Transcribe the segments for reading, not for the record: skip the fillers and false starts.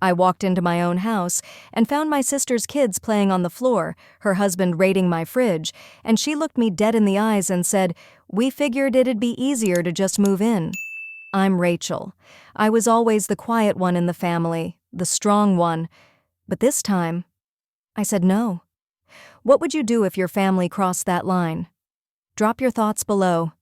I walked into my own house and found my sister's kids playing on the floor, her husband raiding my fridge, and she looked me dead in the eyes and said, "We figured it'd be easier to just move in." I'm Rachel. I was always the quiet one in the family, the strong one. But this time, I said no. What would you do if your family crossed that line? Drop your thoughts below.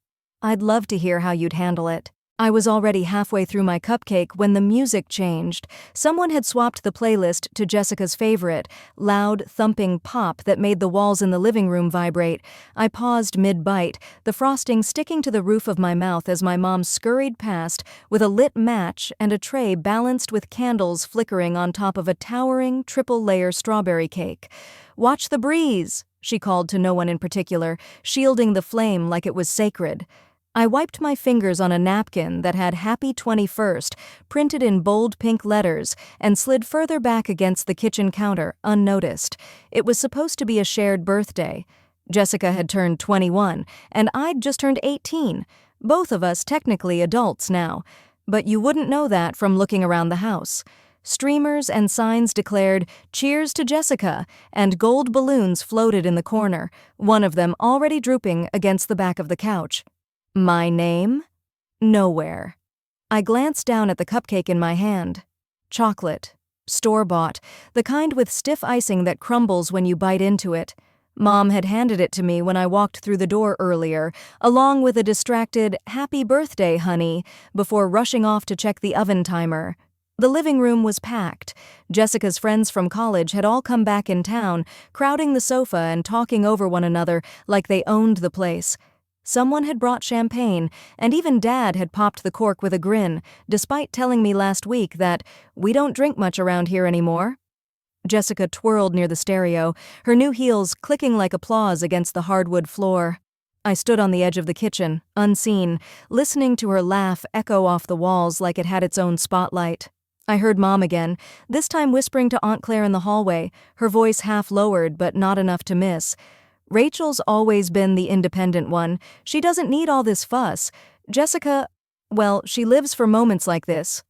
I'd love to hear how you'd handle it. I was already halfway through my cupcake when the music changed. Someone had swapped the playlist to Jessica's favorite, loud, thumping pop that made the walls in the living room vibrate. I paused mid-bite, the frosting sticking to the roof of my mouth as my mom scurried past with a lit match and a tray balanced with candles flickering on top of a towering triple-layer strawberry cake. "Watch the breeze," she called to no one in particular, shielding the flame like it was sacred. I wiped my fingers on a napkin that had Happy 21st printed in bold pink letters and slid further back against the kitchen counter, unnoticed. It was supposed to be a shared birthday. Jessica had turned 21, and I'd just turned 18. Both of us technically adults now, but you wouldn't know that from looking around the house. Streamers and signs declared, "Cheers to Jessica," and gold balloons floated in the corner, one of them already drooping against the back of the couch. My name? Nowhere. I glanced down at the cupcake in my hand. Chocolate. Store-bought. The kind with stiff icing that crumbles when you bite into it. Mom had handed it to me when I walked through the door earlier, along with a distracted, "Happy birthday, honey," before rushing off to check the oven timer. The living room was packed. Jessica's friends from college had all come back in town, crowding the sofa and talking over one another like they owned the place. Someone had brought champagne, and even Dad had popped the cork with a grin, despite telling me last week that we don't drink much around here anymore. Jessica twirled near the stereo, her new heels clicking like applause against the hardwood floor. I stood on the edge of the kitchen, unseen, listening to her laugh echo off the walls like it had its own spotlight. I heard Mom again, this time whispering to Aunt Claire in the hallway, her voice half lowered but not enough to miss. "Rachel's always been the independent one. She doesn't need all this fuss. Jessica, well, she lives for moments like this."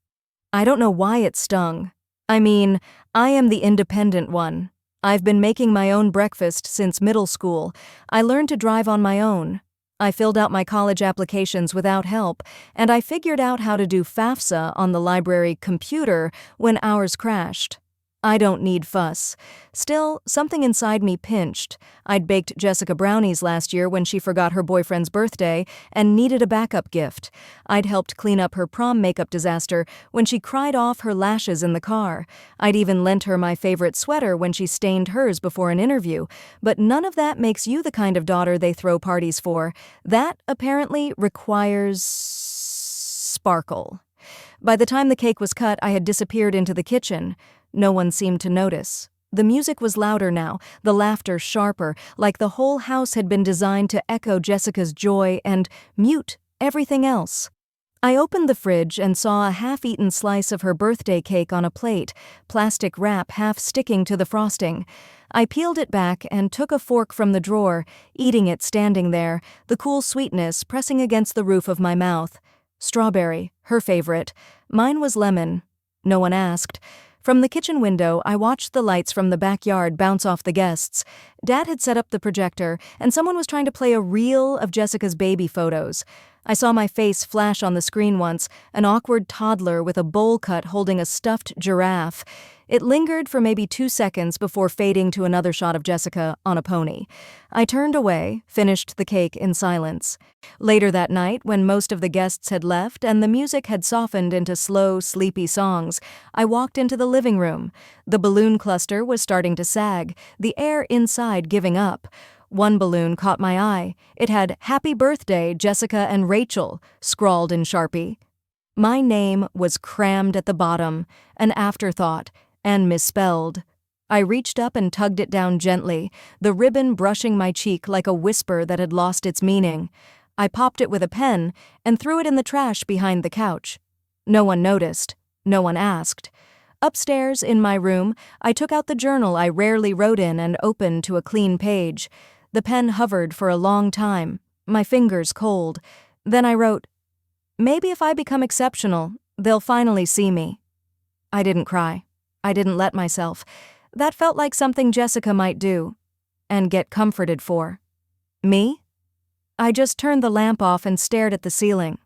I don't know why it stung. I mean, I am the independent one. I've been making my own breakfast since middle school. I learned to drive on my own. I filled out my college applications without help, and I figured out how to do FAFSA on the library computer when ours crashed. I don't need fuss. Still, something inside me pinched. I'd baked Jessica brownies last year when she forgot her boyfriend's birthday and needed a backup gift. I'd helped clean up her prom makeup disaster when she cried off her lashes in the car. I'd even lent her my favorite sweater when she stained hers before an interview. But none of that makes you the kind of daughter they throw parties for. That, apparently, requires sparkle. By the time the cake was cut, I had disappeared into the kitchen. No one seemed to notice. The music was louder now, the laughter sharper, like the whole house had been designed to echo Jessica's joy and mute everything else. I opened the fridge and saw a half-eaten slice of her birthday cake on a plate, plastic wrap half sticking to the frosting. I peeled it back and took a fork from the drawer, eating it standing there, the cool sweetness pressing against the roof of my mouth. Strawberry, her favorite. Mine was lemon. No one asked. From the kitchen window, I watched the lights from the backyard bounce off the guests. Dad had set up the projector, and someone was trying to play a reel of Jessica's baby photos. I saw my face flash on the screen once, an awkward toddler with a bowl cut holding a stuffed giraffe. It lingered for maybe 2 seconds before fading to another shot of Jessica on a pony. I turned away, finished the cake in silence. Later that night, when most of the guests had left and the music had softened into slow, sleepy songs, I walked into the living room. The balloon cluster was starting to sag, the air inside giving up. One balloon caught my eye. It had "Happy Birthday, Jessica and Rachel" scrawled in Sharpie. My name was crammed at the bottom, an afterthought, and misspelled. I reached up and tugged it down gently, the ribbon brushing my cheek like a whisper that had lost its meaning. I popped it with a pen and threw it in the trash behind the couch. No one noticed. No one asked. Upstairs, in my room, I took out the journal I rarely wrote in and opened to a clean page. The pen hovered for a long time, my fingers cold. Then I wrote, "Maybe if I become exceptional, they'll finally see me." I didn't cry. I didn't let myself. That felt like something Jessica might do. And get comforted for. Me? I just turned the lamp off and stared at the ceiling.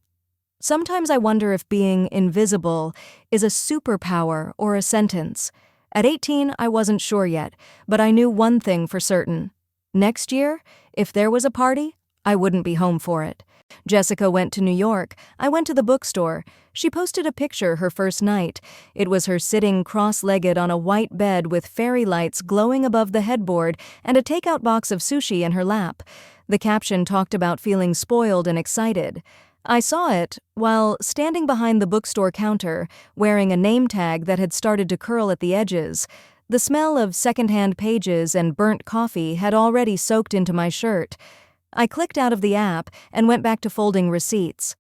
Sometimes I wonder if being invisible is a superpower or a sentence. At 18, I wasn't sure yet, but I knew one thing for certain. Next year, if there was a party, I wouldn't be home for it. Jessica went to New York. I went to the bookstore. She posted a picture her first night. It was her sitting cross-legged on a white bed with fairy lights glowing above the headboard and a takeout box of sushi in her lap. The caption talked about feeling spoiled and excited. I saw it while standing behind the bookstore counter, wearing a name tag that had started to curl at the edges. The smell of secondhand pages and burnt coffee had already soaked into my shirt. I clicked out of the app and went back to folding receipts.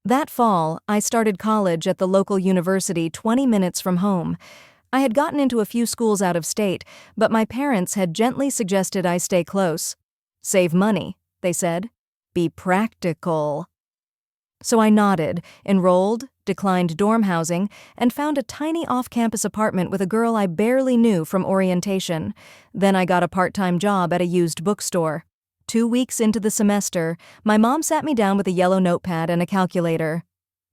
That fall, I started college at the local university 20 minutes from home. I had gotten into a few schools out of state, but my parents had gently suggested I stay close. Save money, they said. Be practical. So I nodded, enrolled, declined dorm housing, and found a tiny off-campus apartment with a girl I barely knew from orientation. Then I got a part-time job at a used bookstore. 2 weeks into the semester, my mom sat me down with a yellow notepad and a calculator.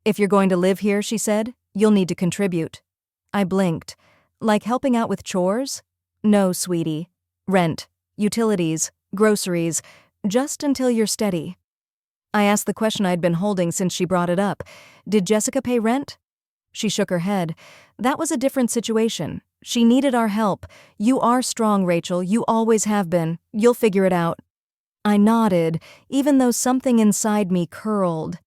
If you're going to live here, she said, you'll need to contribute. I blinked. Like helping out with chores? No, sweetie. Rent, utilities, groceries, just until you're steady. I asked the question I'd been holding since she brought it up. Did Jessica pay rent? She shook her head. That was a different situation. She needed our help. You are strong, Rachel. You always have been. You'll figure it out. I nodded, even though something inside me curled.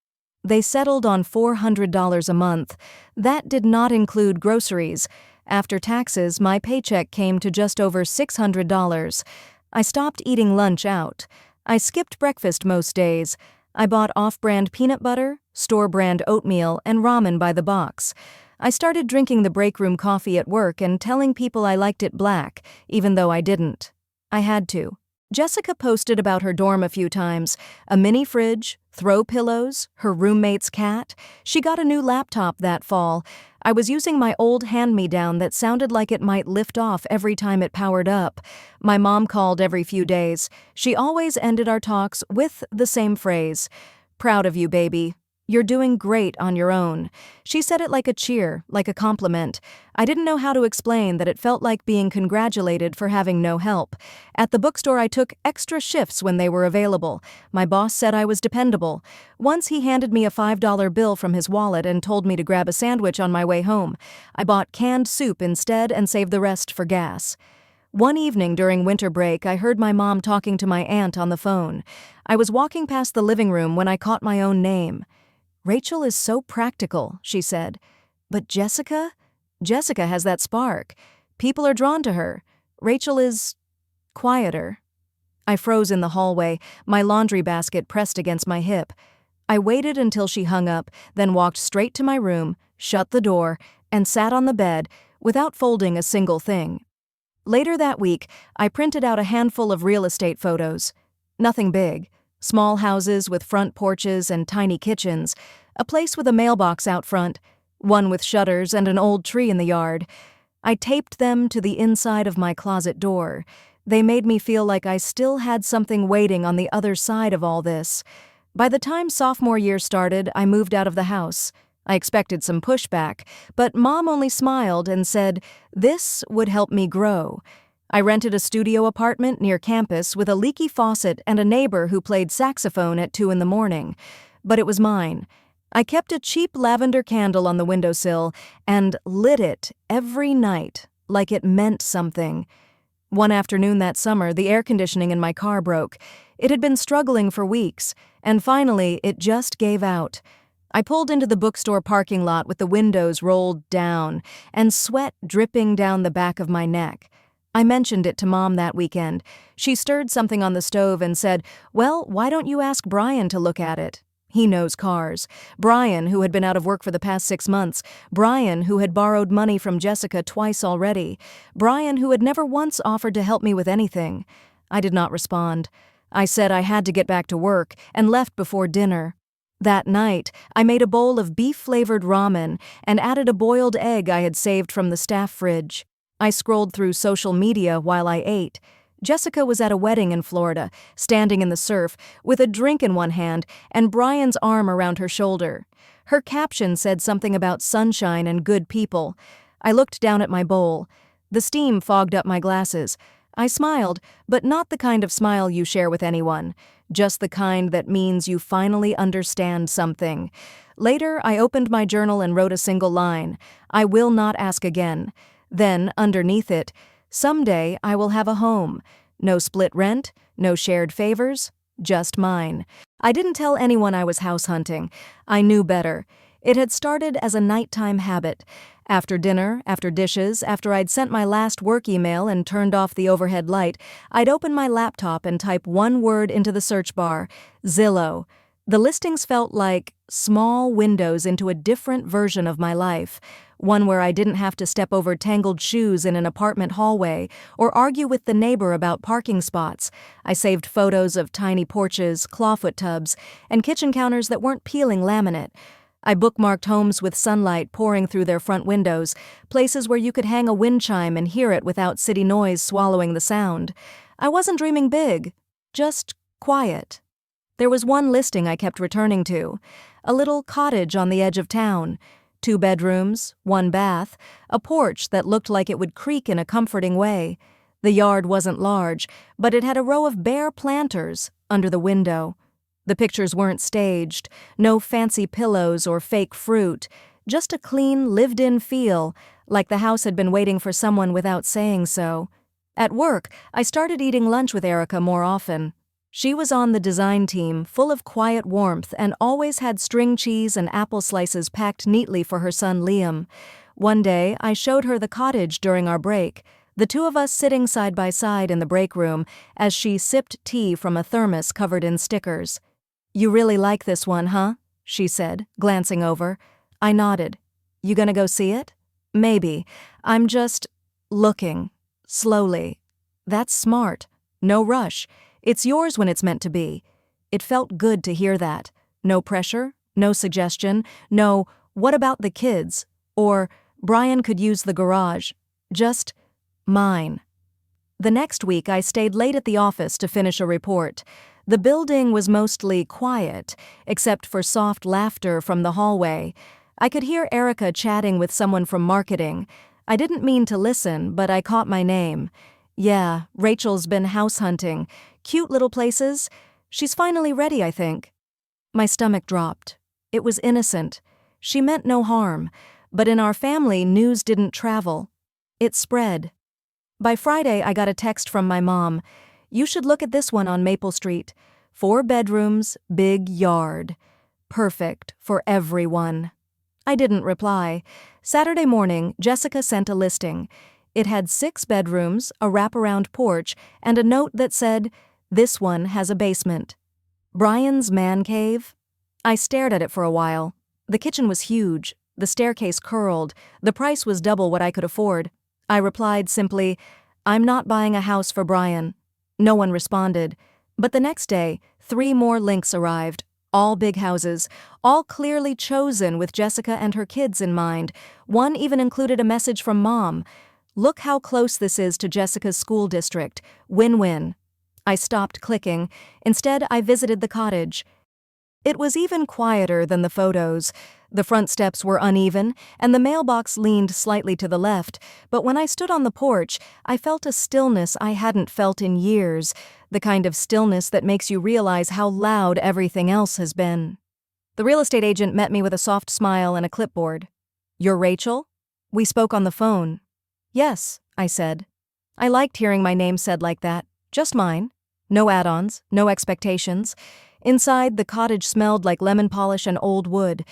They settled on $400 a month. That did not include groceries. After taxes, my paycheck came to just over $600. I stopped eating lunch out. I skipped breakfast most days. I bought off-brand peanut butter, store-brand oatmeal, and ramen by the box. I started drinking the break room coffee at work and telling people I liked it black, even though I didn't. I had to. Jessica posted about her dorm a few times. A mini fridge, throw pillows, her roommate's cat. She got a new laptop that fall. I was using my old hand-me-down that sounded like it might lift off every time it powered up. My mom called every few days. She always ended our talks with the same phrase, "Proud of you, baby. You're doing great on your own." She said it like a cheer, like a compliment. I didn't know how to explain that it felt like being congratulated for having no help. At the bookstore, I took extra shifts when they were available. My boss said I was dependable. Once he handed me a $5 bill from his wallet and told me to grab a sandwich on my way home. I bought canned soup instead and saved the rest for gas. One evening during winter break, I heard my mom talking to my aunt on the phone. I was walking past the living room when I caught my own name. "Rachel is so practical," she said. "But Jessica? Jessica has that spark. People are drawn to her. Rachel is quieter." I froze in the hallway, my laundry basket pressed against my hip. I waited until she hung up, then walked straight to my room, shut the door, and sat on the bed without folding a single thing. Later that week, I printed out a handful of real estate photos. Nothing big. Small houses with front porches and tiny kitchens, a place with a mailbox out front, one with shutters and an old tree in the yard. I taped them to the inside of my closet door. They made me feel like I still had something waiting on the other side of all this. By the time sophomore year started, I moved out of the house. I expected some pushback, but Mom only smiled and said, "This would help me grow." I rented a studio apartment near campus with a leaky faucet and a neighbor who played saxophone at 2 a.m. But it was mine. I kept a cheap lavender candle on the windowsill and lit it every night like it meant something. One afternoon that summer, the air conditioning in my car broke. It had been struggling for weeks, and finally it just gave out. I pulled into the bookstore parking lot with the windows rolled down and sweat dripping down the back of my neck. I mentioned it to Mom that weekend. She stirred something on the stove and said, "Well, why don't you ask Brian to look at it? He knows cars." Brian, who had been out of work for the past 6 months. Brian, who had borrowed money from Jessica twice already. Brian, who had never once offered to help me with anything. I did not respond. I said I had to get back to work and left before dinner. That night, I made a bowl of beef-flavored ramen and added a boiled egg I had saved from the staff fridge. I scrolled through social media while I ate. Jessica was at a wedding in Florida, standing in the surf, with a drink in one hand and Brian's arm around her shoulder. Her caption said something about sunshine and good people. I looked down at my bowl. The steam fogged up my glasses. I smiled, but not the kind of smile you share with anyone, just the kind that means you finally understand something. Later, I opened my journal and wrote a single line: "I will not ask again." Then, underneath it, "Someday I will have a home. No split rent, no shared favors, just mine." I didn't tell anyone I was house hunting. I knew better. It had started as a nighttime habit. After dinner, after dishes, after I'd sent my last work email and turned off the overhead light, I'd open my laptop and type one word into the search bar: Zillow. The listings felt like small windows into a different version of my life, one where I didn't have to step over tangled shoes in an apartment hallway or argue with the neighbor about parking spots. I saved photos of tiny porches, clawfoot tubs, and kitchen counters that weren't peeling laminate. I bookmarked homes with sunlight pouring through their front windows, places where you could hang a wind chime and hear it without city noise swallowing the sound. I wasn't dreaming big, just quiet. There was one listing I kept returning to: a little cottage on the edge of town. 2 bedrooms, 1 bath, a porch that looked like it would creak in a comforting way. The yard wasn't large, but it had a row of bare planters under the window. The pictures weren't staged, no fancy pillows or fake fruit, just a clean, lived-in feel, like the house had been waiting for someone without saying so. At work, I started eating lunch with Erica more often. She was on the design team, full of quiet warmth, and always had string cheese and apple slices packed neatly for her son Liam. One day, I showed her the cottage during our break, the two of us sitting side by side in the break room as she sipped tea from a thermos covered in stickers. "You really like this one, huh?" she said, glancing over. I nodded. "You gonna go see it?" "Maybe. I'm just looking. Slowly." "That's smart. No rush. It's yours when it's meant to be." It felt good to hear that. No pressure, no suggestion, no "what about the kids?" or "Brian could use the garage." Just mine. The next week I stayed late at the office to finish a report. The building was mostly quiet, except for soft laughter from the hallway. I could hear Erica chatting with someone from marketing. I didn't mean to listen, but I caught my name. "Yeah, Rachel's been house hunting. Cute little places. She's finally ready, I think." My stomach dropped. It was innocent. She meant no harm. But in our family, news didn't travel. It spread. By Friday, I got a text from my mom. "You should look at this one on Maple Street. 4 bedrooms, big yard. Perfect for everyone." I didn't reply. Saturday morning, Jessica sent a listing. It had 6 bedrooms, a wraparound porch, and a note that said, "This one has a basement." Brian's man cave? I stared at it for a while. The kitchen was huge. The staircase curled. The price was double what I could afford. I replied simply, "I'm not buying a house for Brian." No one responded. But the next day, 3 more links arrived. All big houses, all clearly chosen with Jessica and her kids in mind. One even included a message from Mom. "Look how close this is to Jessica's school district. Win-win." I stopped clicking. Instead, I visited the cottage. It was even quieter than the photos. The front steps were uneven, and the mailbox leaned slightly to the left, but when I stood on the porch, I felt a stillness I hadn't felt in years, the kind of stillness that makes you realize how loud everything else has been. The real estate agent met me with a soft smile and a clipboard. "You're Rachel?" We spoke on the phone. "Yes," I said. I liked hearing my name said like that. Just mine. No add-ons, no expectations. Inside, the cottage smelled like lemon polish and old wood.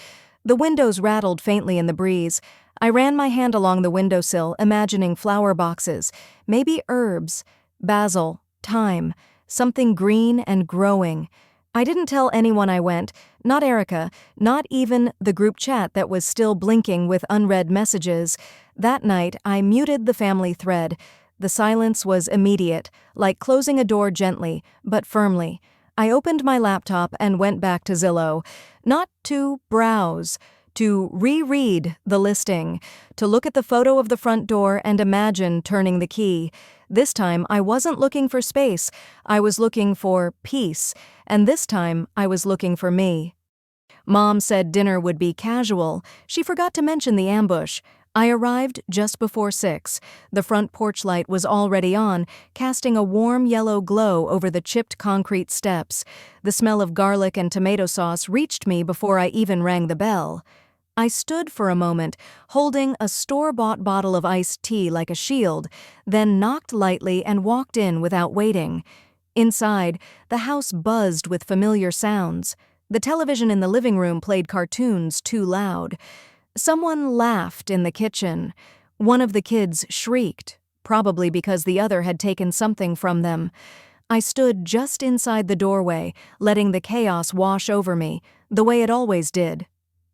The windows rattled faintly in the breeze. I ran my hand along the windowsill, imagining flower boxes, maybe herbs, basil, thyme, something green and growing. I didn't tell anyone I went, not Erica, not even the group chat that was still blinking with unread messages. That night, I muted the family thread. The silence was immediate, like closing a door gently, but firmly. I opened my laptop and went back to Zillow, not to browse, to reread the listing, to look at the photo of the front door and imagine turning the key. This time, I wasn't looking for space, I was looking for peace, and this time, I was looking for me. Mom said dinner would be casual. She forgot to mention the ambush. I arrived just before 6. The front porch light was already on, casting a warm yellow glow over the chipped concrete steps. The smell of garlic and tomato sauce reached me before I even rang the bell. I stood for a moment, holding a store-bought bottle of iced tea like a shield, then knocked lightly and walked in without waiting. Inside, the house buzzed with familiar sounds. The television in the living room played cartoons too loud. Someone laughed in the kitchen. One of the kids shrieked, probably because the other had taken something from them. I stood just inside the doorway, letting the chaos wash over me, the way it always did.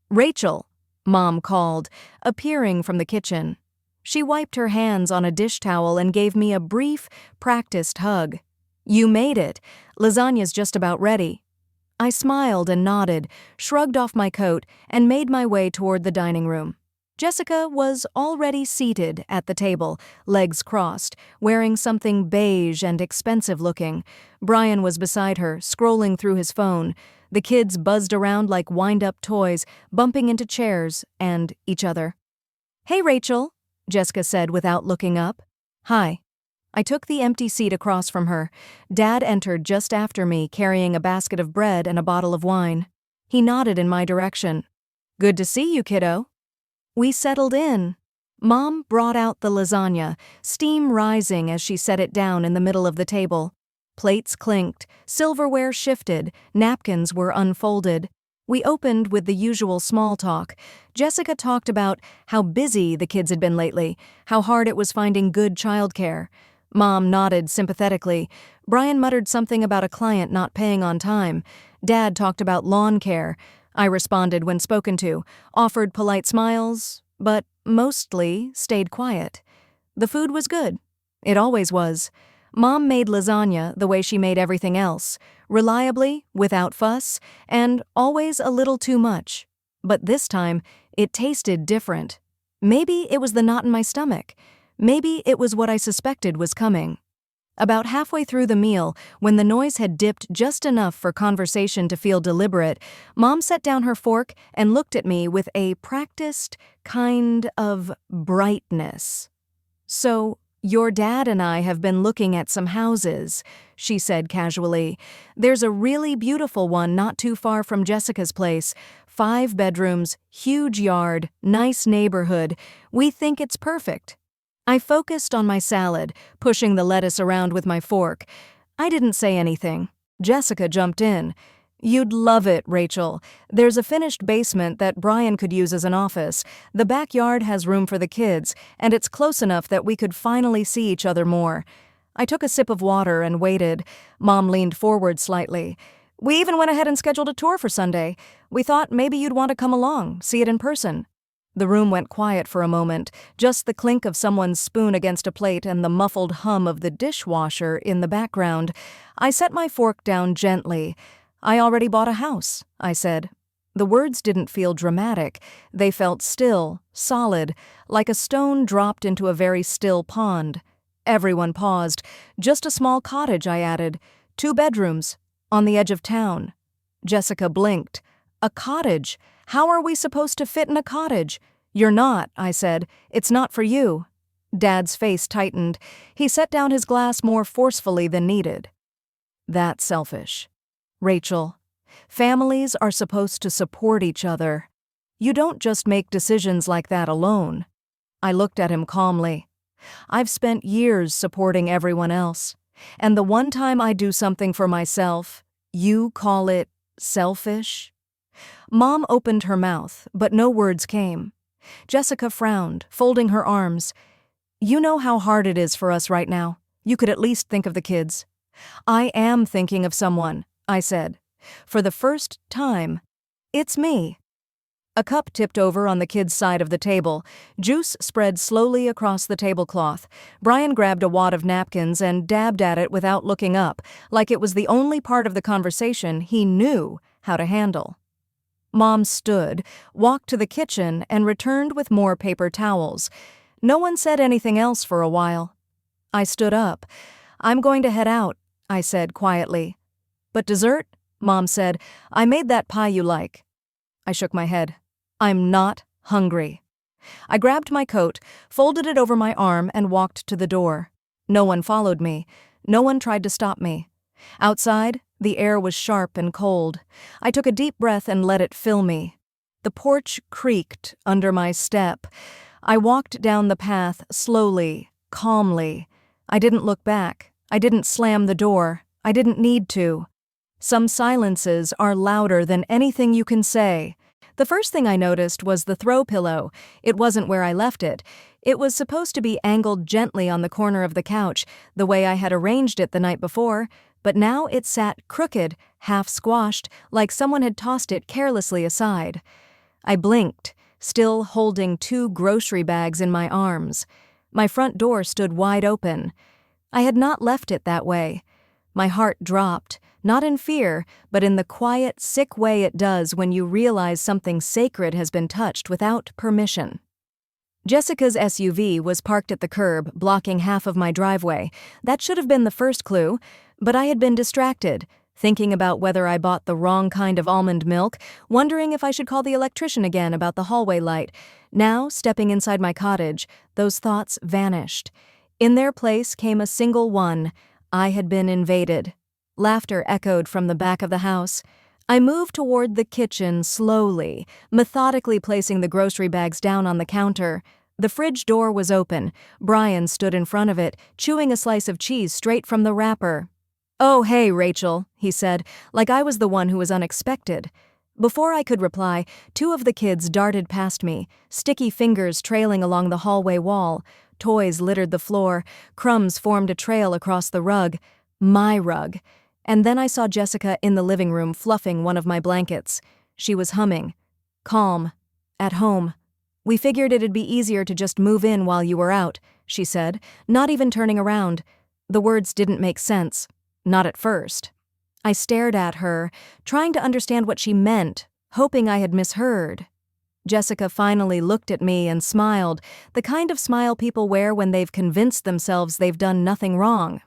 "Rachel," Mom called, appearing from the kitchen. She wiped her hands on a dish towel and gave me a brief, practiced hug. "You made it. Lasagna's just about ready." I smiled and nodded, shrugged off my coat, and made my way toward the dining room. Jessica was already seated at the table, legs crossed, wearing something beige and expensive-looking. Brian was beside her, scrolling through his phone. The kids buzzed around like wind-up toys, bumping into chairs and each other. "Hey, Rachel," Jessica said without looking up. "Hi." I took the empty seat across from her. Dad entered just after me, carrying a basket of bread and a bottle of wine. He nodded in my direction. "Good to see you, kiddo." We settled in. Mom brought out the lasagna, steam rising as she set it down in the middle of the table. Plates clinked, silverware shifted, napkins were unfolded. We opened with the usual small talk. Jessica talked about how busy the kids had been lately, how hard it was finding good childcare. Mom nodded sympathetically. Brian muttered something about a client not paying on time. Dad talked about lawn care. I responded when spoken to, offered polite smiles, but mostly stayed quiet. The food was good. It always was. Mom made lasagna the way she made everything else, reliably, without fuss, and always a little too much. But this time, it tasted different. Maybe it was the knot in my stomach. Maybe it was what I suspected was coming. About halfway through the meal, when the noise had dipped just enough for conversation to feel deliberate, Mom set down her fork and looked at me with a practiced kind of brightness. "So, your dad and I have been looking at some houses," she said casually. "There's a really beautiful one not too far from Jessica's place. 5 bedrooms, huge yard, nice neighborhood. We think it's perfect." I focused on my salad, pushing the lettuce around with my fork. I didn't say anything. Jessica jumped in. "You'd love it, Rachel. There's a finished basement that Brian could use as an office. The backyard has room for the kids, and it's close enough that we could finally see each other more." I took a sip of water and waited. Mom leaned forward slightly. "We even went ahead and scheduled a tour for Sunday. We thought maybe you'd want to come along, see it in person." The room went quiet for a moment, just the clink of someone's spoon against a plate and the muffled hum of the dishwasher in the background. I set my fork down gently. "I already bought a house," I said. The words didn't feel dramatic. They felt still, solid, like a stone dropped into a very still pond. Everyone paused. "Just a small cottage," I added. 2 bedrooms, on the edge of town. Jessica blinked. "A cottage? How are we supposed to fit in a cottage?" "You're not," I said. "It's not for you." Dad's face tightened. He set down his glass more forcefully than needed. "That's selfish. Rachel, families are supposed to support each other. You don't just make decisions like that alone." I looked at him calmly. "I've spent years supporting everyone else, and the one time I do something for myself, you call it selfish?" Mom opened her mouth, but no words came. Jessica frowned, folding her arms. "You know how hard it is for us right now. You could at least think of the kids." "I am thinking of someone," I said. "For the first time, it's me." A cup tipped over on the kid's side of the table. Juice spread slowly across the tablecloth. Brian grabbed a wad of napkins and dabbed at it without looking up, like it was the only part of the conversation he knew how to handle. Mom stood, walked to the kitchen, and returned with more paper towels. No one said anything else for a while. I stood up. "I'm going to head out," I said quietly. "But dessert?" Mom said. "I made that pie you like." I shook my head. "I'm not hungry." I grabbed my coat, folded it over my arm, and walked to the door. No one followed me. No one tried to stop me. Outside, the air was sharp and cold. I took a deep breath and let it fill me. The porch creaked under my step. I walked down the path slowly, calmly. I didn't look back. I didn't slam the door. I didn't need to. Some silences are louder than anything you can say. The first thing I noticed was the throw pillow. It wasn't where I left it. It was supposed to be angled gently on the corner of the couch, the way I had arranged it the night before, but now it sat crooked, half squashed, like someone had tossed it carelessly aside. I blinked, still holding 2 grocery bags in my arms. My front door stood wide open. I had not left it that way. My heart dropped, not in fear, but in the quiet, sick way it does when you realize something sacred has been touched without permission. Jessica's SUV was parked at the curb, blocking half of my driveway. That should have been the first clue, but I had been distracted, thinking about whether I bought the wrong kind of almond milk, wondering if I should call the electrician again about the hallway light. Now, stepping inside my cottage, those thoughts vanished. In their place came a single one: I had been invaded. Laughter echoed from the back of the house. I moved toward the kitchen slowly, methodically placing the grocery bags down on the counter. The fridge door was open. Brian stood in front of it, chewing a slice of cheese straight from the wrapper. "Oh, hey, Rachel," he said, like I was the one who was unexpected. Before I could reply, 2 of the kids darted past me, sticky fingers trailing along the hallway wall. Toys littered the floor. Crumbs formed a trail across the rug. My rug. And then I saw Jessica in the living room fluffing one of my blankets. She was humming. "Calm. At home. We figured it'd be easier to just move in while you were out," she said, not even turning around. The words didn't make sense. Not at first. I stared at her, trying to understand what she meant, hoping I had misheard. Jessica finally looked at me and smiled, the kind of smile people wear when they've convinced themselves they've done nothing wrong.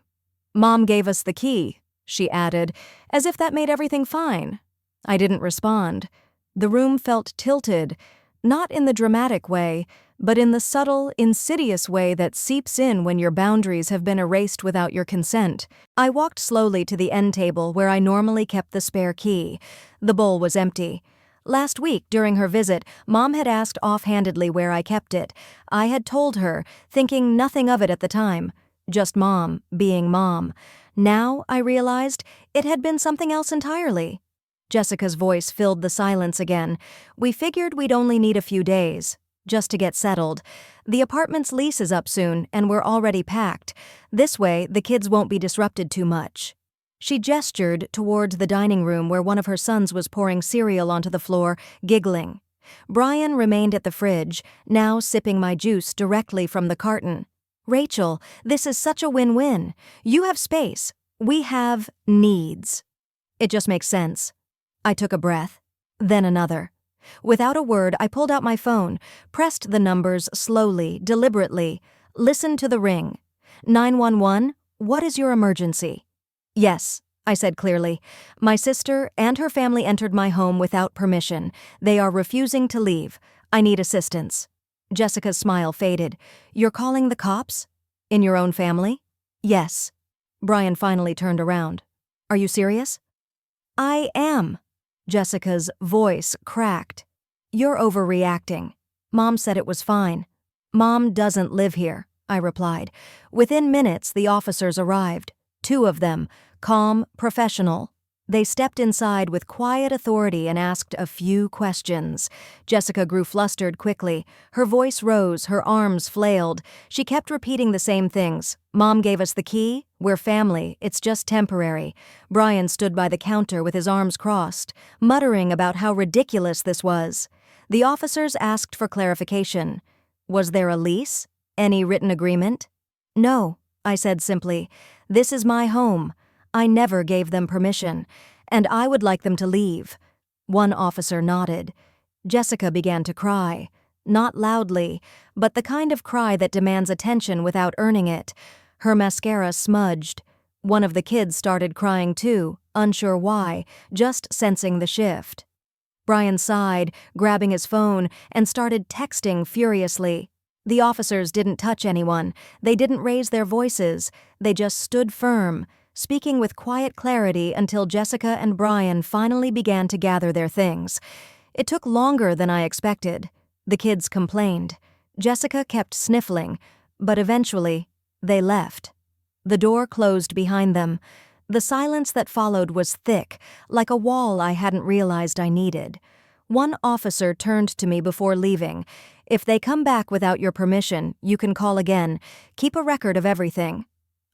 "Mom gave us the key," she added, as if that made everything fine. I didn't respond. The room felt tilted, not in the dramatic way, but in the subtle, insidious way that seeps in when your boundaries have been erased without your consent. I walked slowly to the end table where I normally kept the spare key. The bowl was empty. Last week, during her visit, Mom had asked offhandedly where I kept it. I had told her, thinking nothing of it at the time. Just Mom, being Mom. Now, I realized, it had been something else entirely. Jessica's voice filled the silence again. "We figured we'd only need a few days, just to get settled. The apartment's lease is up soon, and we're already packed. This way, the kids won't be disrupted too much." She gestured toward the dining room where one of her sons was pouring cereal onto the floor, giggling. Brian remained at the fridge, now sipping my juice directly from the carton. "Rachel, this is such a win-win. You have space. We have needs. It just makes sense." I took a breath, then another. Without a word, I pulled out my phone, pressed the numbers slowly, deliberately, listened to the ring. 911, what is your emergency? "Yes," I said clearly. "My sister and her family entered my home without permission. They are refusing to leave. I need assistance." Jessica's smile faded. "You're calling the cops? In your own family?" "Yes." Brian finally turned around. "Are you serious?" "I am." Jessica's voice cracked. "You're overreacting. Mom said it was fine." "Mom doesn't live here," I replied. Within minutes, the officers arrived. 2 of them, calm, professional. They stepped inside with quiet authority and asked a few questions. Jessica grew flustered quickly. Her voice rose, her arms flailed. She kept repeating the same things. "Mom gave us the key. We're family. It's just temporary." Brian stood by the counter with his arms crossed, muttering about how ridiculous this was. The officers asked for clarification. Was there a lease? Any written agreement? No, I said simply. This is my home. I never gave them permission, and I would like them to leave. One officer nodded. Jessica began to cry. Not loudly, but the kind of cry that demands attention without earning it. Her mascara smudged. One of the kids started crying too, unsure why, just sensing the shift. Brian sighed, grabbing his phone, and started texting furiously. The officers didn't touch anyone. They didn't raise their voices. They just stood firm, speaking with quiet clarity until Jessica and Brian finally began to gather their things. It took longer than I expected. The kids complained. Jessica kept sniffling, but eventually, they left. The door closed behind them. The silence that followed was thick, like a wall I hadn't realized I needed. One officer turned to me before leaving. If they come back without your permission, you can call again. Keep a record of everything.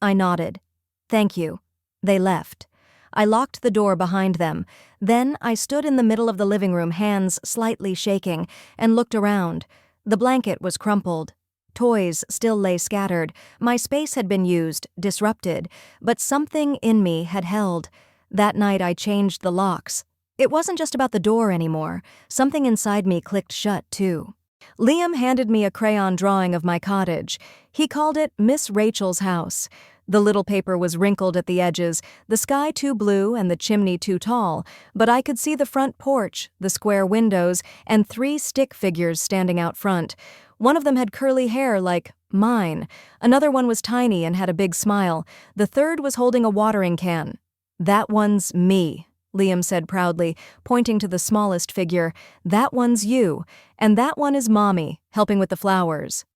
I nodded. Thank you. They left. I locked the door behind them. Then I stood in the middle of the living room, hands slightly shaking, and looked around. The blanket was crumpled. Toys still lay scattered. My space had been used, disrupted, but something in me had held. That night I changed the locks. It wasn't just about the door anymore. Something inside me clicked shut, too. Liam handed me a crayon drawing of my cottage. He called it Miss Rachel's house. The little paper was wrinkled at the edges, the sky too blue and the chimney too tall, but I could see the front porch, the square windows, and 3 stick figures standing out front. One of them had curly hair like mine. Another one was tiny and had a big smile. The third was holding a watering can. That one's me, Liam said proudly, pointing to the smallest figure. That one's you, and that one is Mommy, helping with the flowers.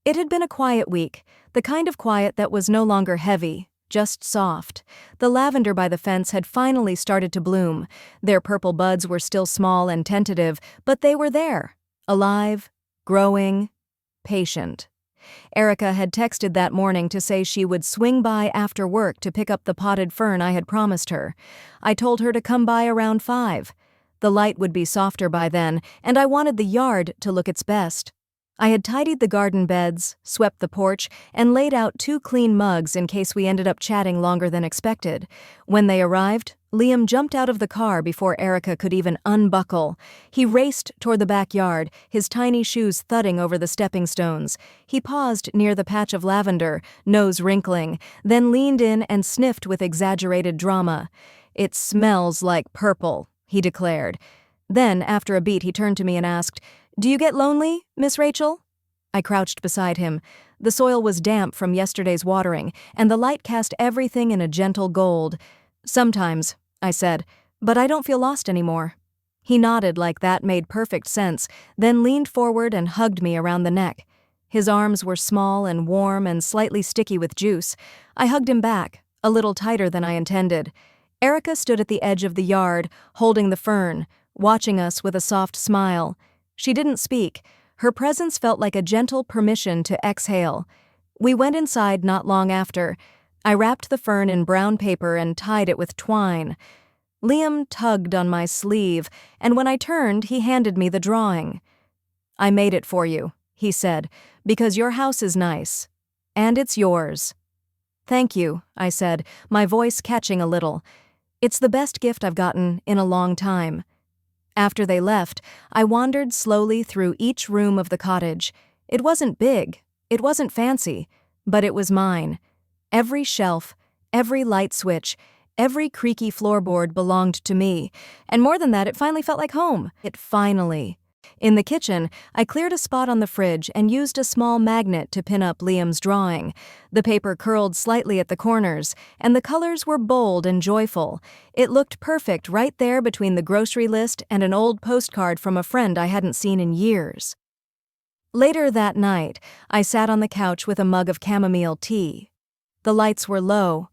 It had been a quiet week, the kind of quiet that was no longer heavy, just soft. The lavender by the fence had finally started to bloom. Their purple buds were still small and tentative, but they were there, alive, growing, patient. Erica had texted that morning to say she would swing by after work to pick up the potted fern I had promised her. I told her to come by around 5. The light would be softer by then, and I wanted the yard to look its best. I had tidied the garden beds, swept the porch, and laid out 2 clean mugs in case we ended up chatting longer than expected. When they arrived, Liam jumped out of the car before Erica could even unbuckle. He raced toward the backyard, his tiny shoes thudding over the stepping stones. He paused near the patch of lavender, nose wrinkling, then leaned in and sniffed with exaggerated drama. "It smells like purple," he declared. Then, after a beat, he turned to me and asked, "Do you get lonely, Miss Rachel?" I crouched beside him. The soil was damp from yesterday's watering, and the light cast everything in a gentle gold. "Sometimes," I said, "but I don't feel lost anymore." He nodded like that made perfect sense, then leaned forward and hugged me around the neck. His arms were small and warm and slightly sticky with juice. I hugged him back, a little tighter than I intended. Erica stood at the edge of the yard, holding the fern, watching us with a soft smile. She didn't speak. Her presence felt like a gentle permission to exhale. We went inside not long after. I wrapped the fern in brown paper and tied it with twine. Liam tugged on my sleeve, and when I turned, he handed me the drawing. "I made it for you," he said, "because your house is nice. And it's yours." "Thank you," I said, my voice catching a little. "It's the best gift I've gotten in a long time." After they left, I wandered slowly through each room of the cottage. It wasn't big, it wasn't fancy, but it was mine. Every shelf, every light switch, every creaky floorboard belonged to me, and more than that, it finally felt like home. It finally. In the kitchen, I cleared a spot on the fridge and used a small magnet to pin up Liam's drawing. The paper curled slightly at the corners, and the colors were bold and joyful. It looked perfect right there between the grocery list and an old postcard from a friend I hadn't seen in years. Later that night, I sat on the couch with a mug of chamomile tea. The lights were low.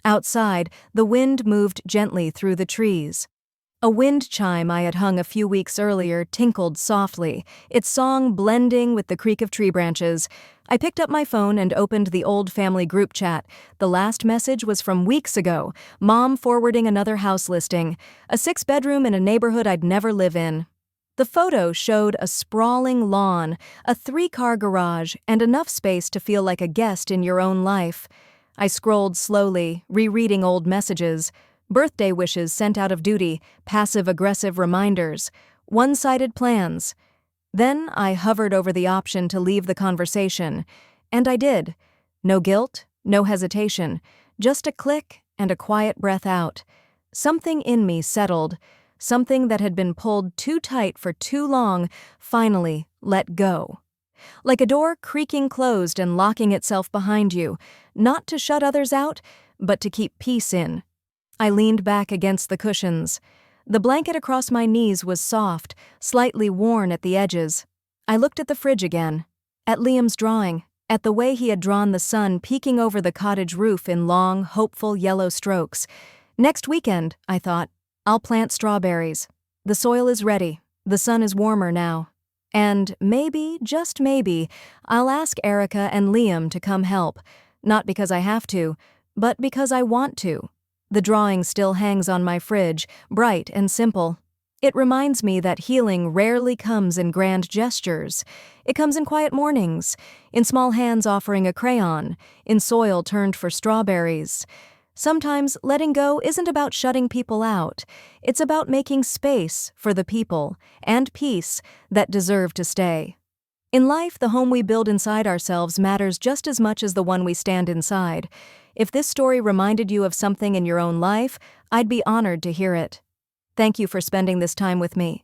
Outside, the wind moved gently through the trees. A wind chime I had hung a few weeks earlier tinkled softly, its song blending with the creak of tree branches. I picked up my phone and opened the old family group chat. The last message was from weeks ago, Mom forwarding another house listing, a 6-bedroom in a neighborhood I'd never live in. The photo showed a sprawling lawn, a 3-car garage, and enough space to feel like a guest in your own life. I scrolled slowly, rereading old messages, birthday wishes sent out of duty, passive-aggressive reminders, one-sided plans. Then I hovered over the option to leave the conversation, and I did. No guilt, no hesitation, just a click and a quiet breath out. Something in me settled. Something that had been pulled too tight for too long finally let go. Like a door creaking closed and locking itself behind you, not to shut others out, but to keep peace in. I leaned back against the cushions. The blanket across my knees was soft, slightly worn at the edges. I looked at the fridge again, at Liam's drawing, at the way he had drawn the sun peeking over the cottage roof in long, hopeful yellow strokes. Next weekend, I thought, I'll plant strawberries. The soil is ready. The sun is warmer now. And maybe, just maybe, I'll ask Erica and Liam to come help. Not because I have to, but because I want to. The drawing still hangs on my fridge, bright and simple. It reminds me that healing rarely comes in grand gestures. It comes in quiet mornings, in small hands offering a crayon, in soil turned for strawberries. Sometimes letting go isn't about shutting people out. It's about making space for the people and peace that deserve to stay. In life, the home we build inside ourselves matters just as much as the one we stand inside. If this story reminded you of something in your own life, I'd be honored to hear it. Thank you for spending this time with me.